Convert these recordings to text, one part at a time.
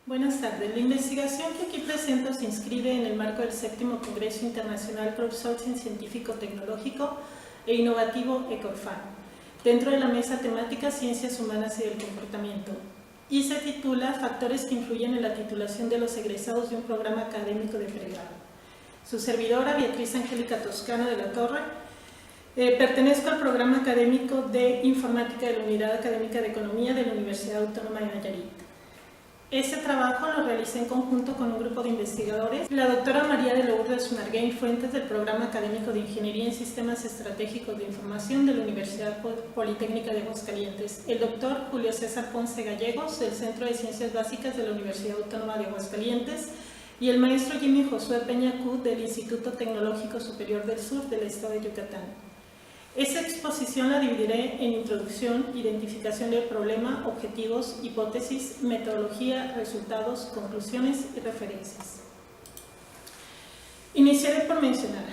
Buenas tardes. La investigación que aquí presento se inscribe en el marco del 7º Congreso Internacional Crowdsourcing Científico-Tecnológico e Innovativo ECORFAN, dentro de la mesa temática Ciencias Humanas y del Comportamiento, y se titula Factores que influyen en la titulación de los egresados de un programa académico de pregrado. Su servidora, Beatriz Angélica Toscano de la Torre, pertenezco al programa académico de Informática de la Unidad Académica de Economía de la Universidad Autónoma de Nayarit. Este trabajo lo realicé en conjunto con un grupo de investigadores, la doctora María de Lourdes Marguén Fuentes del Programa Académico de Ingeniería en Sistemas Estratégicos de Información de la Universidad Politécnica de Aguascalientes, el doctor Julio César Ponce Gallegos del Centro de Ciencias Básicas de la Universidad Autónoma de Aguascalientes y el maestro Jimmy Josué Peña Cut del Instituto Tecnológico Superior del Sur del Estado de Yucatán. Esta exposición la dividiré en introducción, identificación del problema, objetivos, hipótesis, metodología, resultados, conclusiones y referencias. Iniciaré por mencionar,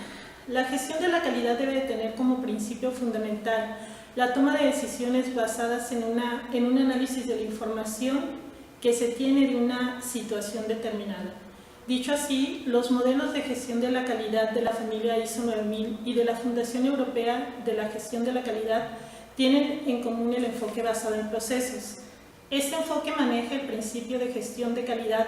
la gestión de la calidad debe tener como principio fundamental la toma de decisiones basadas en un análisis de la información que se tiene de una situación determinada. Dicho así, los modelos de gestión de la calidad de la familia ISO 9000 y de la Fundación Europea de la Gestión de la Calidad tienen en común el enfoque basado en procesos. Este enfoque maneja el principio de gestión de calidad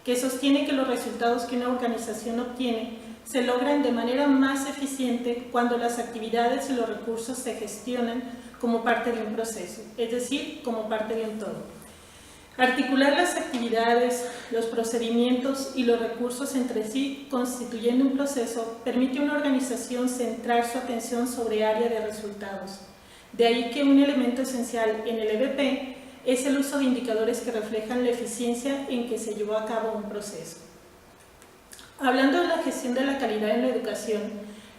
que sostiene que los resultados que una organización obtiene se logran de manera más eficiente cuando las actividades y los recursos se gestionan como parte de un proceso, es decir, como parte de un todo. Articular las actividades, los procedimientos y los recursos entre sí, constituyendo un proceso, permite a una organización centrar su atención sobre área de resultados. De ahí que un elemento esencial en el EBP es el uso de indicadores que reflejan la eficiencia en que se llevó a cabo un proceso. Hablando de la gestión de la calidad en la educación,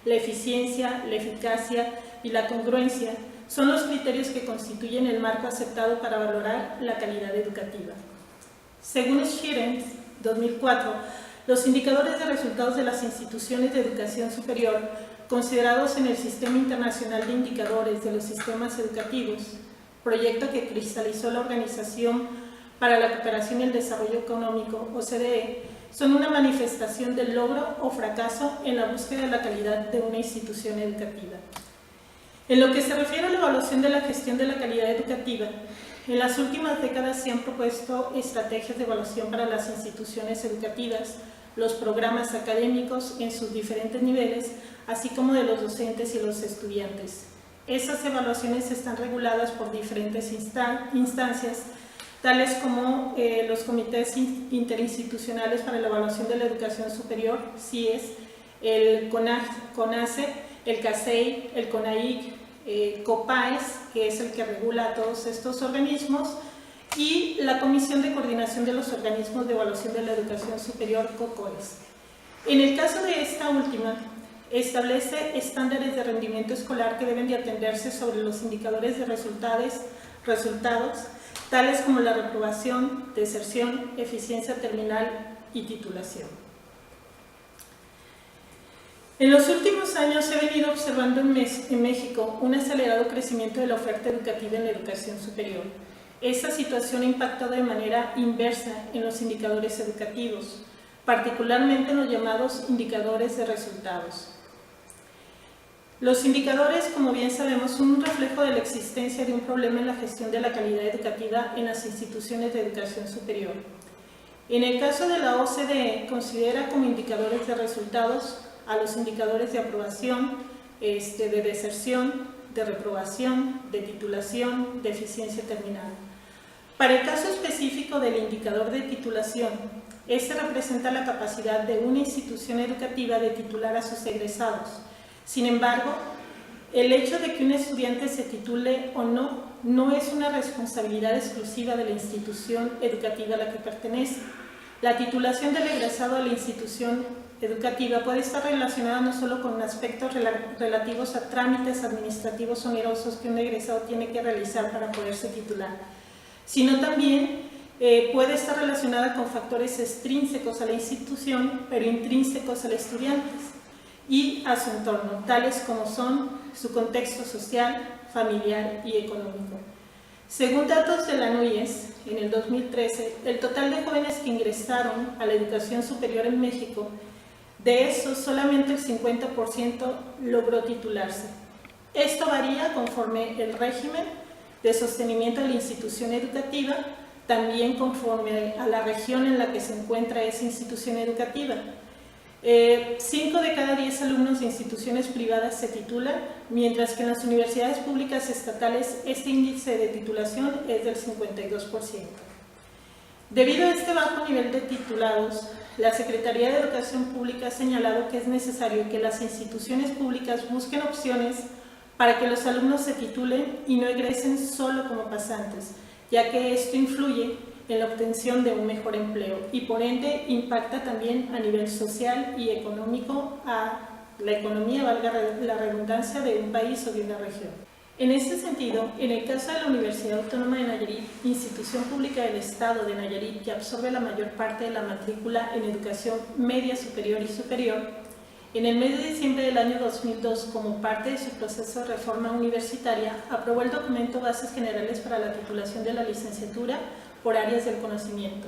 la eficiencia, la eficacia y la congruencia son los criterios que constituyen el marco aceptado para valorar la calidad educativa. Según Schirens, 2004, los indicadores de resultados de las instituciones de educación superior, considerados en el Sistema Internacional de Indicadores de los Sistemas Educativos, proyecto que cristalizó la Organización para la Cooperación y el Desarrollo Económico, OCDE, son una manifestación del logro o fracaso en la búsqueda de la calidad de una institución educativa. En lo que se refiere a la evaluación de la gestión de la calidad educativa, en las últimas décadas se han propuesto estrategias de evaluación para las instituciones educativas, los programas académicos en sus diferentes niveles, así como de los docentes y los estudiantes. Esas evaluaciones están reguladas por diferentes instancias, tales como los comités interinstitucionales para la evaluación de la educación superior, CIES, el CONACE, el CASEI, el CONAIC, COPAES, que es el que regula a todos estos organismos, y la Comisión de Coordinación de los Organismos de Evaluación de la Educación Superior, COCOES. En el caso de esta última, establece estándares de rendimiento escolar que deben de atenderse sobre los indicadores de resultados, tales como la reprobación, deserción, eficiencia terminal y titulación. En los últimos años se ha venido observando en México un acelerado crecimiento de la oferta educativa en la educación superior. Esta situación ha impactado de manera inversa en los indicadores educativos, particularmente en los llamados indicadores de resultados. Los indicadores, como bien sabemos, son un reflejo de la existencia de un problema en la gestión de la calidad educativa en las instituciones de educación superior. En el caso de la OCDE, considera como indicadores de resultados a los indicadores de aprobación, de deserción, de reprobación, de titulación, de eficiencia terminal. Para el caso específico del indicador de titulación, este representa la capacidad de una institución educativa de titular a sus egresados. Sin embargo, el hecho de que un estudiante se titule o no es una responsabilidad exclusiva de la institución educativa a la que pertenece. La titulación del egresado a la institución educativa puede estar relacionada no solo con aspectos relativos a trámites administrativos onerosos que un egresado tiene que realizar para poderse titular, sino también puede estar relacionada con factores extrínsecos a la institución, pero intrínsecos al estudiante y a su entorno, tales como son su contexto social, familiar y económico. Según datos de la NUYES, en el 2013, el total de jóvenes que ingresaron a la educación superior en México, de esos solamente el 50% logró titularse. Esto varía conforme el régimen de sostenimiento de la institución educativa, también conforme a la región en la que se encuentra esa institución educativa. 5 de cada 10 alumnos de instituciones privadas se titulan, mientras que en las universidades públicas estatales este índice de titulación es del 52%. Debido a este bajo nivel de titulados, la Secretaría de Educación Pública ha señalado que es necesario que las instituciones públicas busquen opciones para que los alumnos se titulen y no egresen solo como pasantes, ya que esto influye en la obtención de un mejor empleo y por ende impacta también a nivel social y económico a la economía, valga la redundancia, de un país o de una región. En este sentido, en el caso de la Universidad Autónoma de Nayarit, institución pública del Estado de Nayarit que absorbe la mayor parte de la matrícula en educación media, superior y superior, en el mes de diciembre del año 2002, como parte de su proceso de reforma universitaria, aprobó el documento Bases Generales para la titulación de la licenciatura por áreas del conocimiento.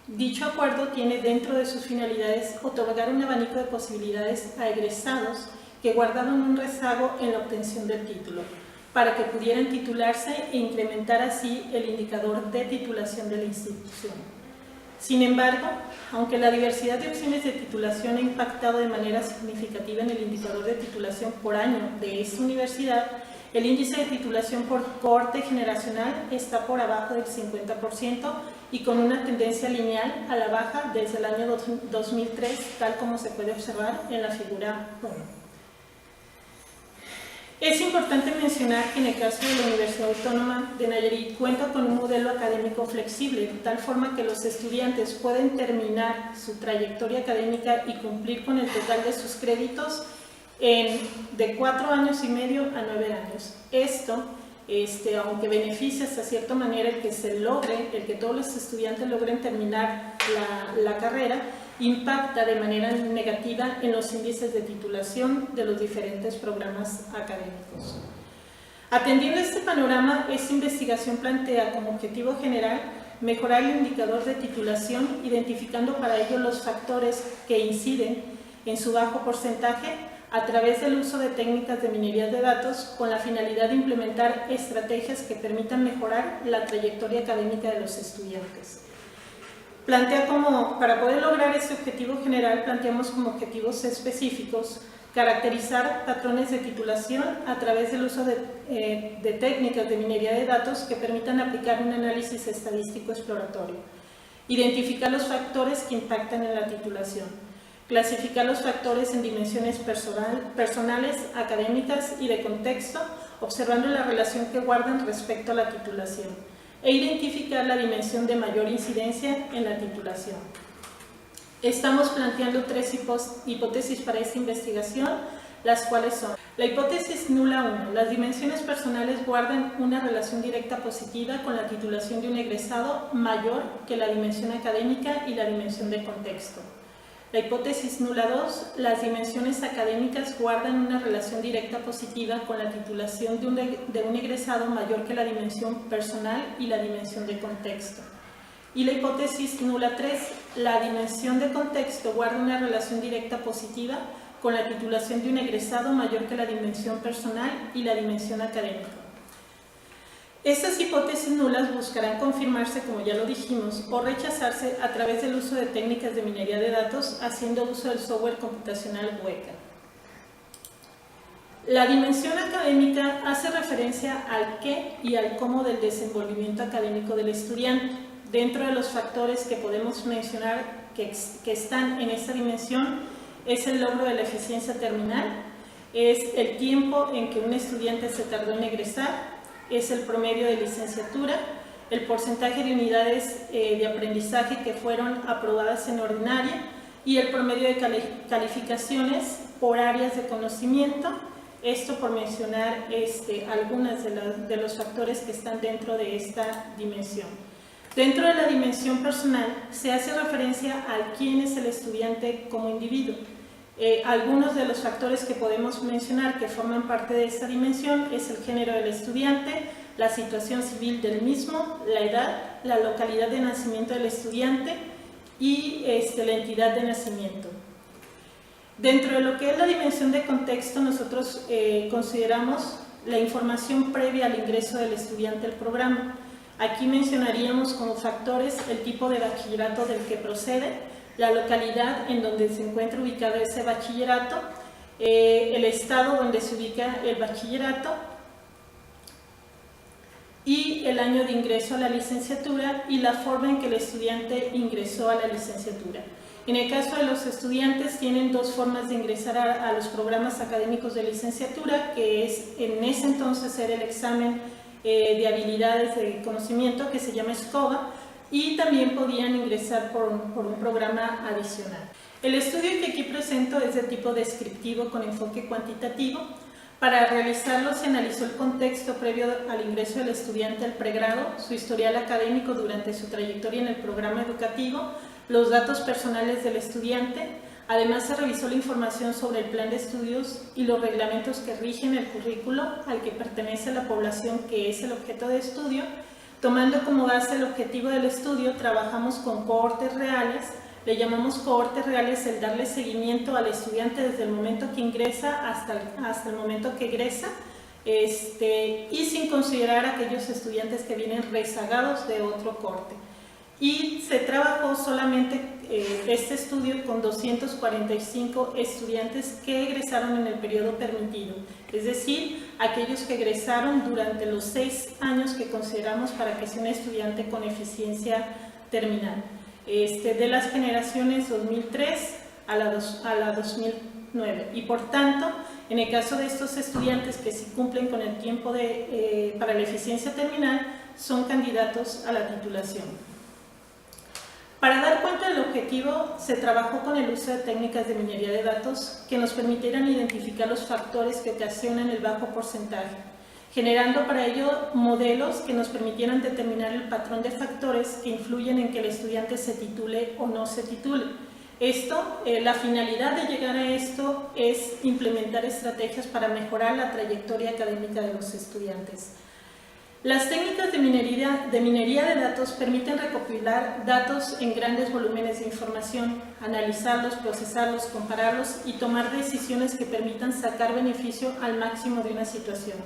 Dicho acuerdo tiene dentro de sus finalidades otorgar un abanico de posibilidades a egresados que guardaban un rezago en la obtención del título, para que pudieran titularse e incrementar así el indicador de titulación de la institución. Sin embargo, aunque la diversidad de opciones de titulación ha impactado de manera significativa en el indicador de titulación por año de esta universidad, el índice de titulación por cohorte generacional está por abajo del 50% y con una tendencia lineal a la baja desde el año 2003, tal como se puede observar en la figura 1. Es importante mencionar que en el caso de la Universidad Autónoma de Nayarit cuenta con un modelo académico flexible, de tal forma que los estudiantes pueden terminar su trayectoria académica y cumplir con el total de sus créditos de 4 años y medio a 9 años. Esto, aunque beneficia hasta cierta manera el que todos los estudiantes logren terminar la carrera, impacta de manera negativa en los índices de titulación de los diferentes programas académicos. Atendiendo a este panorama, esta investigación plantea como objetivo general mejorar el indicador de titulación, identificando para ello los factores que inciden en su bajo porcentaje a través del uso de técnicas de minería de datos con la finalidad de implementar estrategias que permitan mejorar la trayectoria académica de los estudiantes. Para poder lograr este objetivo general, planteamos como objetivos específicos caracterizar patrones de titulación a través del uso de técnicas de minería de datos que permitan aplicar un análisis estadístico exploratorio, identificar los factores que impactan en la titulación, clasificar los factores en dimensiones personales, académicas y de contexto, observando la relación que guardan respecto a la titulación, e identificar la dimensión de mayor incidencia en la titulación. Estamos planteando 3 hipótesis para esta investigación, las cuales son: la hipótesis nula 1, las dimensiones personales guardan una relación directa positiva con la titulación de un egresado mayor que la dimensión académica y la dimensión de contexto. La hipótesis nula 2, las dimensiones académicas guardan una relación directa positiva con la titulación de un egresado mayor que la dimensión personal y la dimensión de contexto. Y la hipótesis nula 3, la dimensión de contexto guarda una relación directa positiva con la titulación de un egresado mayor que la dimensión personal y la dimensión académica. Estas hipótesis nulas buscarán confirmarse, como ya lo dijimos, o rechazarse a través del uso de técnicas de minería de datos, haciendo uso del software computacional Weka. La dimensión académica hace referencia al qué y al cómo del desenvolvimiento académico del estudiante. Dentro de los factores que podemos mencionar que están en esta dimensión es el logro de la eficiencia terminal, es el tiempo en que un estudiante se tardó en egresar, es el promedio de licenciatura, el porcentaje de unidades de aprendizaje que fueron aprobadas en ordinaria y el promedio de calificaciones por áreas de conocimiento. Esto por mencionar algunos de los factores que están dentro de esta dimensión. Dentro de la dimensión personal se hace referencia a quién es el estudiante como individuo. Algunos de los factores que podemos mencionar que forman parte de esta dimensión es el género del estudiante, la situación civil del mismo, la edad, la localidad de nacimiento del estudiante y la entidad de nacimiento. Dentro de lo que es la dimensión de contexto, nosotros consideramos la información previa al ingreso del estudiante al programa. Aquí mencionaríamos como factores el tipo de bachillerato del que procede, la localidad en donde se encuentra ubicado ese bachillerato, el estado donde se ubica el bachillerato y el año de ingreso a la licenciatura y la forma en que el estudiante ingresó a la licenciatura. En el caso de los estudiantes tienen dos formas de ingresar a los programas académicos de licenciatura, que es en ese entonces era el examen de habilidades de conocimiento que se llama SCOBA, y también podían ingresar por un programa adicional. El estudio que aquí presento es de tipo descriptivo con enfoque cuantitativo. Para realizarlo se analizó el contexto previo al ingreso del estudiante al pregrado, su historial académico durante su trayectoria en el programa educativo, los datos personales del estudiante. Además se revisó la información sobre el plan de estudios y los reglamentos que rigen el currículo al que pertenece la población que es el objeto de estudio. Tomando como base el objetivo del estudio, trabajamos con cohortes reales. Le llamamos cohortes reales el darle seguimiento al estudiante desde el momento que ingresa hasta el momento que egresa, y sin considerar aquellos estudiantes que vienen rezagados de otro cohorte. Y se trabajó solamente este estudio con 245 estudiantes que egresaron en el periodo permitido, es decir, aquellos que egresaron durante los 6 años que consideramos para que sea un estudiante con eficiencia terminal. De las generaciones 2003 a la 2009, y por tanto, en el caso de estos estudiantes que sí cumplen con el tiempo para la eficiencia terminal, son candidatos a la titulación. Para dar cuenta del objetivo, se trabajó con el uso de técnicas de minería de datos que nos permitieran identificar los factores que ocasionan el bajo porcentaje, generando para ello modelos que nos permitieran determinar el patrón de factores que influyen en que el estudiante se titule o no se titule. La finalidad de llegar a esto es implementar estrategias para mejorar la trayectoria académica de los estudiantes. Las técnicas de minería de datos permiten recopilar datos en grandes volúmenes de información, analizarlos, procesarlos, compararlos y tomar decisiones que permitan sacar beneficio al máximo de una situación,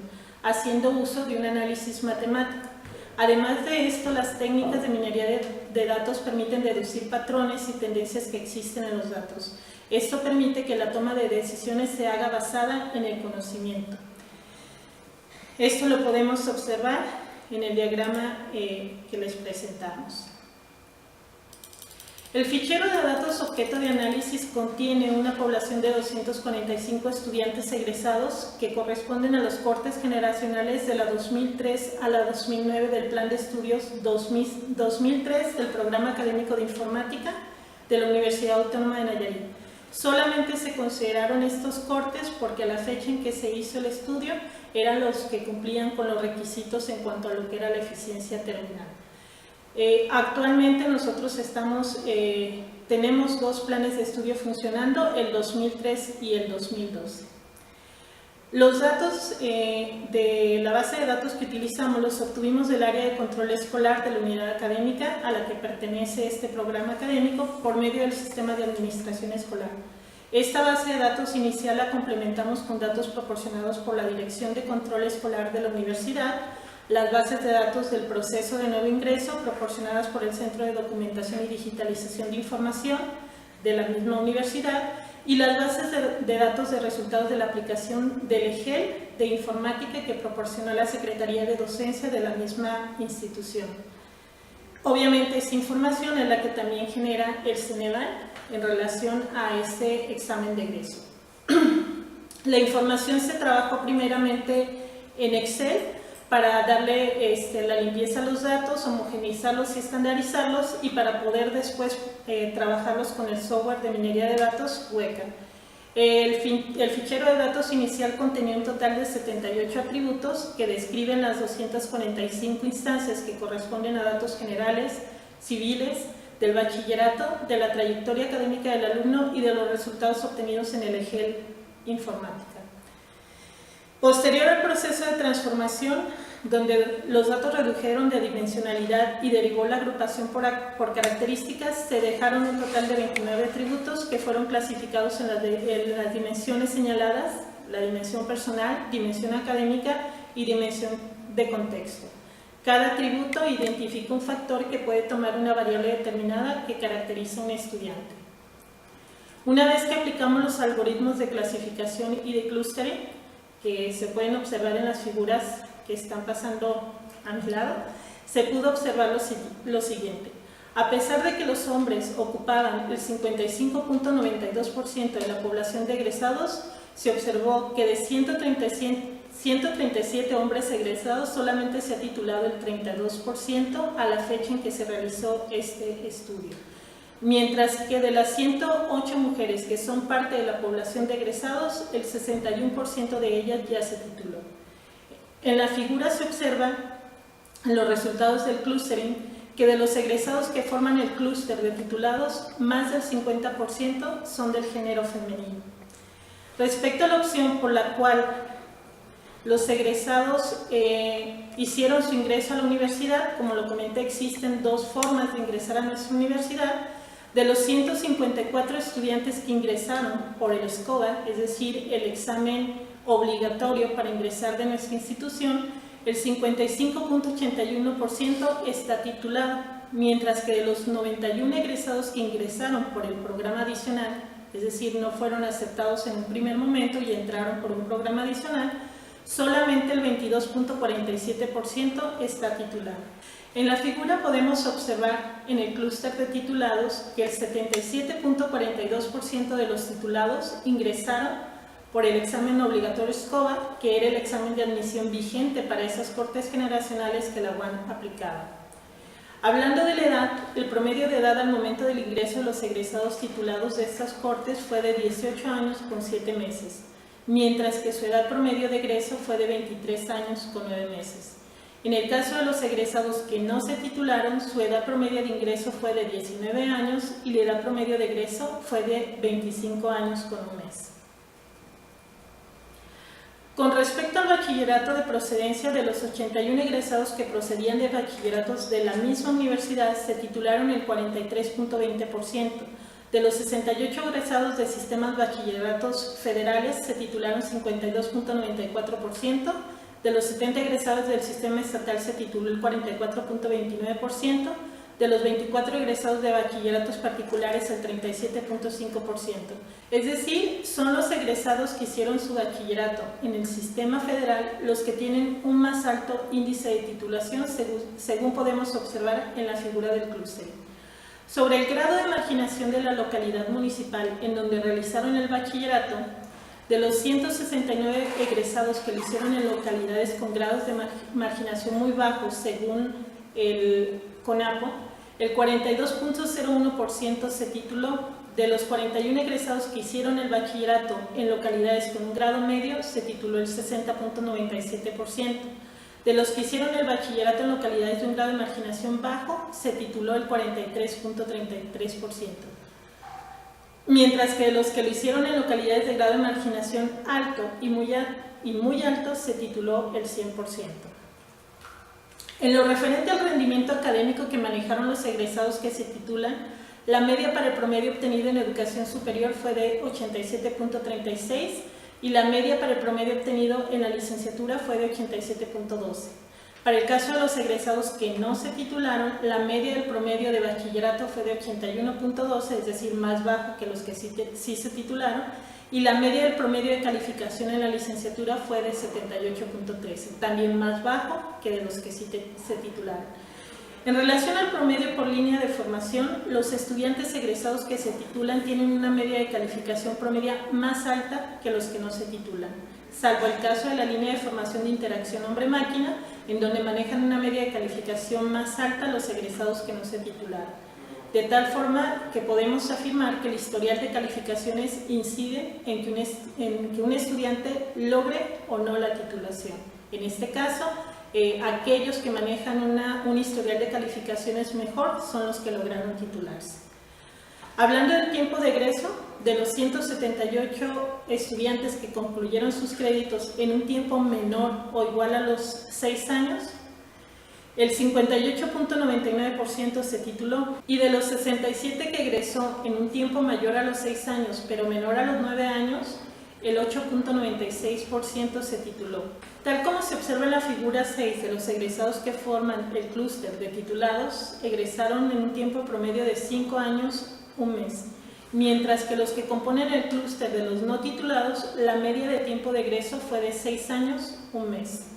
haciendo uso de un análisis matemático. Además de esto, las técnicas de minería de datos permiten deducir patrones y tendencias que existen en los datos. Esto permite que la toma de decisiones se haga basada en el conocimiento. Esto lo podemos observar en el diagrama que les presentamos. El fichero de datos objeto de análisis contiene una población de 245 estudiantes egresados que corresponden a los cortes generacionales de la 2003 a la 2009 del Plan de Estudios 2003 del Programa Académico de Informática de la Universidad Autónoma de Nayarit. Solamente se consideraron estos cortes porque a la fecha en que se hizo el estudio eran los que cumplían con los requisitos en cuanto a lo que era la eficiencia terminal. Actualmente nosotros tenemos dos planes de estudio funcionando, el 2003 y el 2012. Los datos de la base de datos que utilizamos los obtuvimos del área de control escolar de la unidad académica a la que pertenece este programa académico por medio del sistema de administración escolar. Esta base de datos inicial la complementamos con datos proporcionados por la Dirección de Control Escolar de la Universidad, las bases de datos del proceso de nuevo ingreso proporcionadas por el Centro de Documentación y Digitalización de Información de la misma universidad y las bases de datos de resultados de la aplicación del EGEL de informática que proporcionó la Secretaría de Docencia de la misma institución. Obviamente esta información es la que también genera el Ceneval en relación a ese examen de egreso. La información se trabajó primeramente en Excel para darle la limpieza a los datos, homogeneizarlos y estandarizarlos y para poder después trabajarlos con el software de minería de datos Weka. El fichero de datos inicial contenía un total de 78 atributos que describen las 245 instancias que corresponden a datos generales, civiles, del bachillerato, de la trayectoria académica del alumno y de los resultados obtenidos en el EGEL informática. Posterior al proceso de transformación, donde los datos redujeron de dimensionalidad y derivó la agrupación por características, se dejaron un total de 29 atributos que fueron clasificados en las dimensiones señaladas: la dimensión personal, dimensión académica y dimensión de contexto. Cada atributo identifica un factor que puede tomar una variable determinada que caracteriza a un estudiante. Una vez que aplicamos los algoritmos de clasificación y de clustering, que se pueden observar en las figuras que están pasando a mi lado, se pudo observar lo siguiente. A pesar de que los hombres ocupaban el 55.92% de la población de egresados, se observó que de 137 hombres egresados solamente se ha titulado el 32% a la fecha en que se realizó este estudio, mientras que de las 108 mujeres que son parte de la población de egresados, el 61% de ellas ya se tituló. En la figura se observan los resultados del clustering, que de los egresados que forman el clúster de titulados, más del 50% son del género femenino. Respecto a la opción por la cual los egresados hicieron su ingreso a la universidad, como lo comenté, existen dos formas de ingresar a nuestra universidad. De los 154 estudiantes que ingresaron por el SCOBA, es decir, el examen obligatorio para ingresar de nuestra institución, el 55.81% está titulado, mientras que de los 91 egresados que ingresaron por el programa adicional, es decir, no fueron aceptados en un primer momento y entraron por un programa adicional, solamente el 22.47% está titulado. En la figura podemos observar en el clúster de titulados que el 77.42% de los titulados ingresaron por el examen obligatorio SCOBA, que era el examen de admisión vigente para esas cortes generacionales que la UAM aplicaba. Hablando de la edad, el promedio de edad al momento del ingreso de los egresados titulados de estas cortes fue de 18 años con 7 meses, mientras que su edad promedio de egreso fue de 23 años con 9 meses. En el caso de los egresados que no se titularon, su edad promedio de ingreso fue de 19 años y la edad promedio de egreso fue de 25 años con un mes. Con respecto al bachillerato de procedencia, de los 81 egresados que procedían de bachilleratos de la misma universidad, se titularon el 43.20%. De los 68 egresados de sistemas bachilleratos federales, se titularon 52.94%. De los 70 egresados del sistema estatal se tituló el 44.29%, de los 24 egresados de bachilleratos particulares el 37.5%. Es decir, son los egresados que hicieron su bachillerato en el sistema federal los que tienen un más alto índice de titulación, según podemos observar en la figura del clúster. Sobre el grado de marginación de la localidad municipal en donde realizaron el bachillerato, de los 169 egresados que lo hicieron en localidades con grados de marginación muy bajos, según el CONAPO, el 42.01% se tituló. De los 41 egresados que hicieron el bachillerato en localidades con un grado medio, se tituló el 60.97%. De los que hicieron el bachillerato en localidades de un grado de marginación bajo, se tituló el 43.33%. Mientras que de los que lo hicieron en localidades de grado de marginación alto y muy alto, se tituló el 100%. En lo referente al rendimiento académico que manejaron los egresados que se titulan, la media para el promedio obtenido en educación superior fue de 87.36 y la media para el promedio obtenido en la licenciatura fue de 87.12. Para el caso de los egresados que no se titularon, la media del promedio de bachillerato fue de 81.12, es decir, más bajo que los que sí se titularon, y la media del promedio de calificación en la licenciatura fue de 78.13, también más bajo que de los que sí se titularon. En relación al promedio por línea de formación, los estudiantes egresados que se titulan tienen una media de calificación promedia más alta que los que no se titulan, salvo el caso de la línea de formación de interacción hombre-máquina, en donde manejan una media de calificación más alta los egresados que no se titularon. De tal forma que podemos afirmar que el historial de calificaciones incide en que un estudiante logre o no la titulación. En este caso, aquellos que manejan un historial de calificaciones mejor son los que lograron titularse. Hablando del tiempo de egreso, de los 178 estudiantes que concluyeron sus créditos en un tiempo menor o igual a los 6 años, el 58.99% se tituló, y de los 67 que egresó en un tiempo mayor a los 6 años pero menor a los 9 años, el 8.96% se tituló. Tal como se observa en la figura 6, de los egresados que forman el clúster de titulados, egresaron en un tiempo promedio de 5 años, 1 mes, mientras que los que componen el clúster de los no titulados, la media de tiempo de egreso fue de 6 años, 1 mes.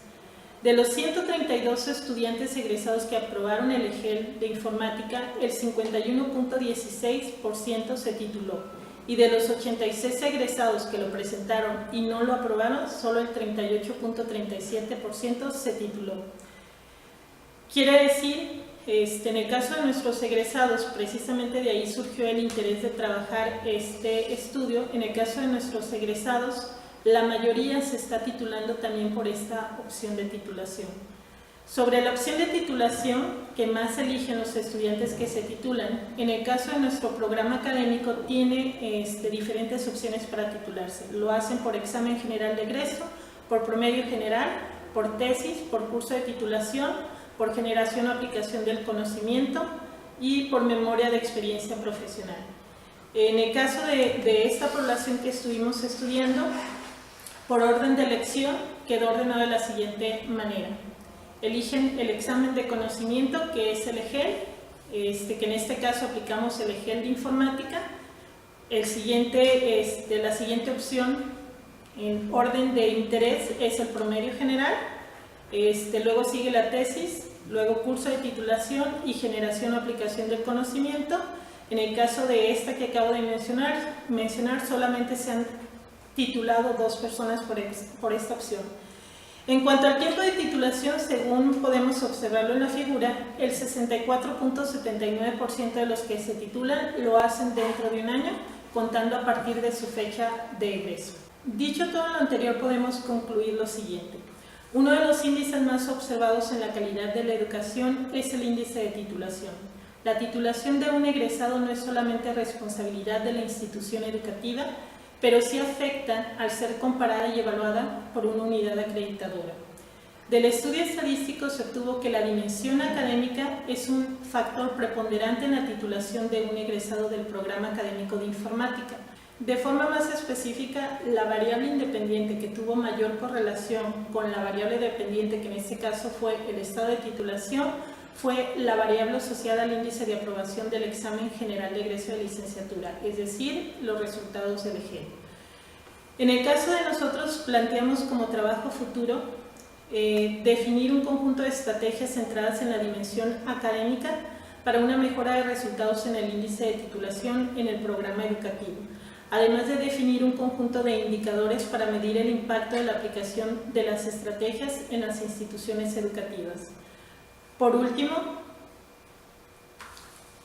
De los 132 estudiantes egresados que aprobaron el EGEL de informática, el 51.16% se tituló, y de los 86 egresados que lo presentaron y no lo aprobaron, solo el 38.37% se tituló. Quiere decir, en el caso de nuestros egresados, precisamente de ahí surgió el interés de trabajar este estudio. En el caso de nuestros egresados, la mayoría se está titulando también por esta opción de titulación. Sobre la opción de titulación que más eligen los estudiantes que se titulan, en el caso de nuestro programa académico tiene diferentes opciones para titularse. Lo hacen por examen general de egreso, por promedio general, por tesis, por curso de titulación, por generación o aplicación del conocimiento y por memoria de experiencia profesional. En el caso de esta población que estuvimos estudiando, por orden de elección quedó ordenado de la siguiente manera. Eligen el examen de conocimiento, que es el EGEL, que en este caso aplicamos el EGEL de informática. La siguiente opción en orden de interés es el promedio general, luego sigue la tesis, luego curso de titulación y generación o aplicación del conocimiento. En el caso de esta que acabo de mencionar solamente se han titulado 2 personas por esta opción. En cuanto al tiempo de titulación, según podemos observarlo en la figura, el 64.79% de los que se titulan lo hacen dentro de 1 año, contando a partir de su fecha de egreso. Dicho todo lo anterior, podemos concluir lo siguiente. Uno de los índices más observados en la calidad de la educación es el índice de titulación. La titulación de un egresado no es solamente responsabilidad de la institución educativa, pero sí afecta al ser comparada y evaluada por una unidad acreditadora. Del estudio estadístico se obtuvo que la dimensión académica es un factor preponderante en la titulación de un egresado del programa académico de informática. De forma más específica, la variable independiente que tuvo mayor correlación con la variable dependiente, que en este caso fue el estado de titulación, fue la variable asociada al índice de aprobación del examen general de egreso de licenciatura, es decir, los resultados del EGEL. En el caso de nosotros, planteamos como trabajo futuro definir un conjunto de estrategias centradas en la dimensión académica para una mejora de resultados en el índice de titulación en el programa educativo, además de definir un conjunto de indicadores para medir el impacto de la aplicación de las estrategias en las instituciones educativas. Por último,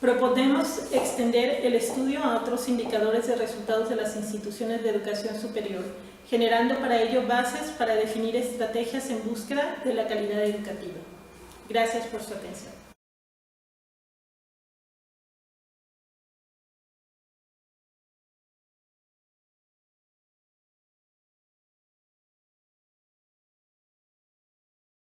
proponemos extender el estudio a otros indicadores de resultados de las instituciones de educación superior, generando para ello bases para definir estrategias en búsqueda de la calidad educativa. Gracias por su atención.